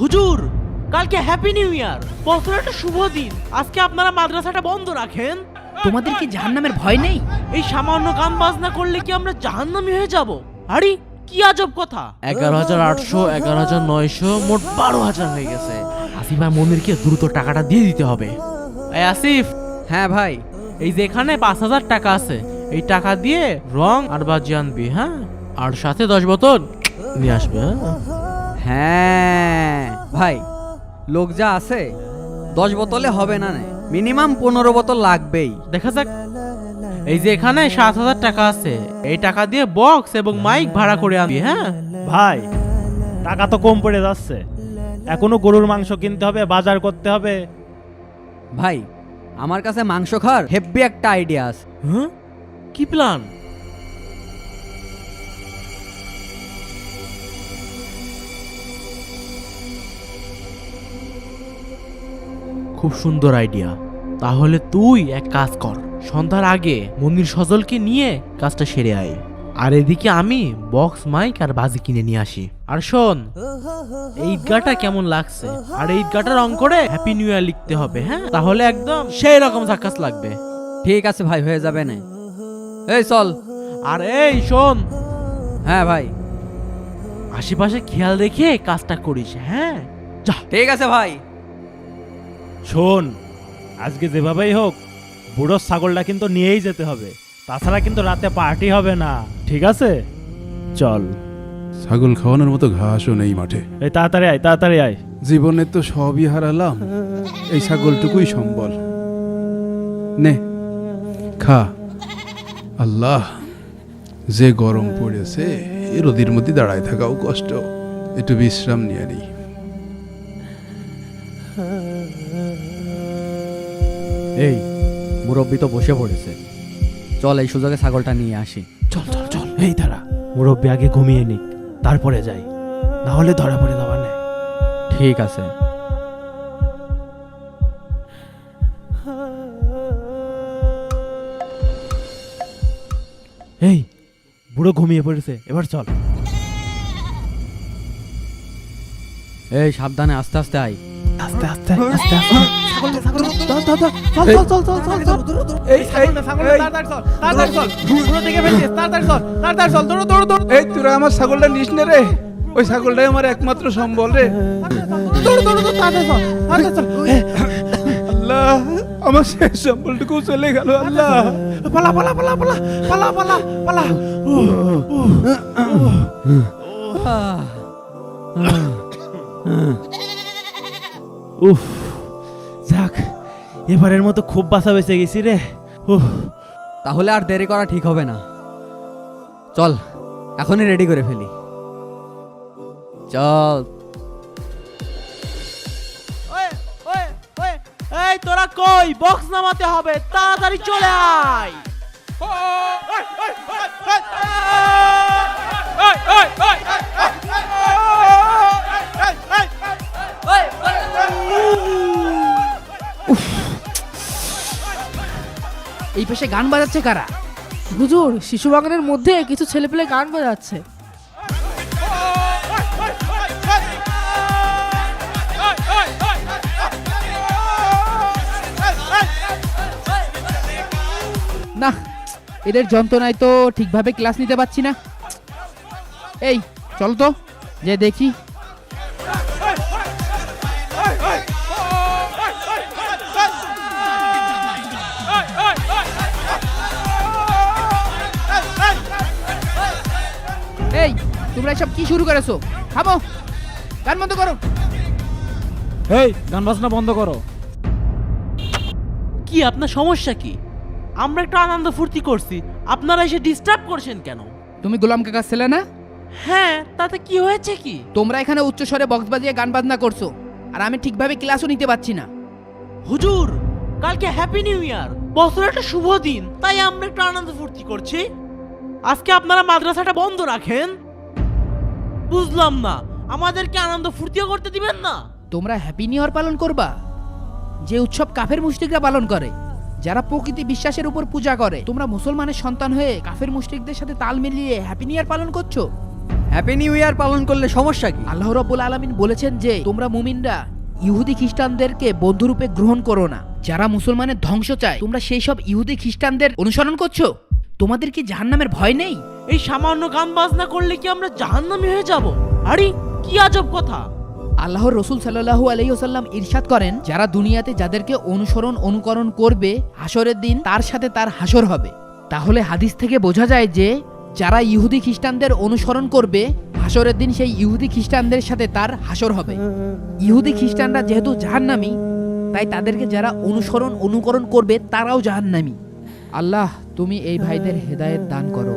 হুজুর, কালকে happy new year, বছরের একটা শুভ দিন। আজকে আপনারা মাদ্রাসাটা বন্ধ রাখেন। তোমাদের কি জাহান্নামের ভয় নেই? এই সামান্য গান বাজনা করলে কি আমরা জাহান্নামী হয়ে যাব? আরে কি আজব কথা। 11,800, 11,900, মোট 12,000 হয়ে গেছে। আসিফ আর মনিরকে দ্রুত টাকাটা দিয়ে দিতে হবে। এই আসিফ, হ্যাঁ ভাই। এই যে এখানে 5,000 টাকা আছে, এই টাকা দিয়ে রং আর বাজি আনবি, হ্যাঁ? আর সাথে 10 বোতল নিয়ে আসবে। হ্যাঁ ভাই, লোক যা আছে 10 বোতলে হবে না, মিনিমাম 15 বোতল লাগবেই। দেখা যাক। এই যে এখানে 7,000 টাকা আছে, এই টাকা দিয়ে বক্স এবং মাইক ভাড়া করে আনবি, হ্যাঁ? ভাই, টাকা তো কম পড়ে যাচ্ছে, এখনো গরুর মাংস কিনতে হবে, বাজার করতে হবে। ভাই, আমার কাছে মাংস খাওয়ার হেভি একটা আইডিয়া আছে। হ্যাঁ, কি প্ল্যান? খুব সুন্দর আইডিয়া। তাহলে তুই এক কাজ কর, সন্ধ্যার আগে মনির সজলকে নিয়ে কাজটা সেরে আয়, আর এদিকে আমি বক্স মাইক আর বাজি কিনে নিয়ে আসি। আর শোন, এই ঈদগাটা কেমন লাগছে, আর এই ঈদগাটা রং করে হ্যাপি নিউ ইয়ার লিখতে হবে, হ্যাঁ? তাহলে একদম সেই রকম ঝাক্কাস লাগবে। ঠিক আছে ভাই, হয়ে যাবে না। এই চল। আর এই শোন, হ্যাঁ ভাই। আশেপাশে খেয়াল রেখে কাজটা করিস, হ্যাঁ? যা। ঠিক আছে ভাই। শোন, আজকে যেভাবেই হোক বুড়ো ছাগলটা কিন্তু নিয়েই যেতে হবে, তাছাড়া কিন্তু রাতে পার্টি হবে না, ঠিক আছে? চল। ছাগল খাওয়ানোর মতো ঘাসও নেই মাঠে। এই তাড়াতাড়ি আয়, তাড়াতাড়ি আয়। জীবনে তো সবই হারালাম, এই ছাগলটুকুই সম্বল। নে খা। আল্লাহ, যে গরম পড়েছে, এ রোদের মধ্যে দাঁড়ায় থাকাও কষ্ট, একটু বিশ্রাম নিয়ে নিই। এই মুরব্বি তো বসে পড়েছে, চল এই সুযোগে ছাগলটা নিয়ে আসি। চল চল চল। এই দাঁড়া, মুরব্বী আগে ঘুমিয়ে নিক, তারপরে যাই, না হলে ধরা পড়ে যাবার নেই। ঠিক আছে। এই বুড়ো ঘুমিয়ে পড়েছে, এবার চল। এই সাবধানে, আস্তে আস্তে আয়। আস্তে আস্তে আস্তে আস্তে। এই তোরা আমার ছাগলটা নিস না রে, ওই ছাগলটাই আমার একমাত্র সম্বল রে। আল্লাহ, আমার শেষ সম্বলটুকু চলে গেল। আল্লাহ, পালা পালা পালা পালা পালা পালা পালা। উফ, যাক, এবারের মতো খুব বাঁচা বেঁচে গেছি রে। উফ। তাহলে আর দেরি করা ঠিক হবে না, চল এখনই রেডি করে ফেলি। চল। এই তোরা কই? বক্স নামাতে হবে, তাড়াতাড়ি চলে আয়। এই পাশে গান বাজাচ্ছে কারা? হুজুর, শিশু বাগানের মধ্যে কিছু ছেলেপেলে গান বাজাচ্ছে। না, এদের যন্ত্রণায় তো ঠিকভাবে ক্লাস নিতে পারছি না। এই চল তো, যে দেখি। এই তোমরা সব কি শুরু করেছো? থামো, গান বন্ধ করো। এই গান বাজনা বন্ধ করো। কি আপনার সমস্যা কি? আমরা একটু আনন্দ ফুর্তি করছি, আপনারা এসে ডিস্টার্ব করছেন কেন? তুমি গোলাম কাকার ছেলে না? হ্যাঁ, তাতে কি হয়েছে কি? তোমরা এখানে উচ্চ স্বরে বক্স বাজিয়ে গান বাজনা করছো, আর আমি ঠিকভাবে ক্লাসও নিতে পারছি না। হুজুর, কালকে হ্যাপি নিউ ইয়ার, বছরের একটা শুভ দিন, তাই আমরা একটু আনন্দ ফুর্তি করছি। আজকে আপনারা মাদ্রাসাটা বন্ধ রাখেন। বুঝলাম না, আমাদেরকে আনন্দ ফুর্তিও করতে দিবেন না? তোমরা হ্যাপি নিউ ইয়ার পালন করবা, যে উৎসব কাফের মুশরিকরা পালন করে, যারা প্রকৃতি বিশ্বাসের উপর পূজা করে। তোমরা মুসলমানের সন্তান হয়ে কাফের মুশরিকদের সাথে তাল মিলিয়ে হ্যাপি নিউ ইয়ার পালন করছো। হ্যাপি নিউ ইয়ার পালন করলে সমস্যা কি? আল্লাহ রাব্বুল আলামিন বলেছেন যে তোমরা মুমিনরা ইহুদি খ্রিস্টানদেরকে বন্ধুরূপে গ্রহণ করো না। যারা মুসলমানের ধ্বংস চায় তোমরা সেই সব ইহুদি খ্রিস্টানদের অনুসরণ করছো। তোমাদের কি জাহান্নামের ভয় নেই? এই সামান্য গান বাজনা করলে কি আমরা জাহান্নামী হয়ে যাব? আরে কি আজব কথা! আল্লাহর রসুল সাল্লাল্লাহু আলাইহি ওয়াসাল্লাম ইরশাদ করেন, যারা দুনিয়াতে যাদেরকে অনুকরণ করবে হাসরের দিন তার সাথে তার হাসর হবে। তাহলে হাদিস থেকে বোঝা যায় যে যারা ইহুদি খ্রিস্টানদের অনুসরণ করবে হাসরের দিন সেই ইহুদি খ্রিস্টানদের সাথে তার হাসর হবে। ইহুদি খ্রিস্টানরা যেহেতু জাহান্নামী, তাই তাদেরকে যারা অনুকরণ করবে তারাও জাহান্নামী। আল্লাহ তুমি এই ভাইদের হেদায়েত দান করো।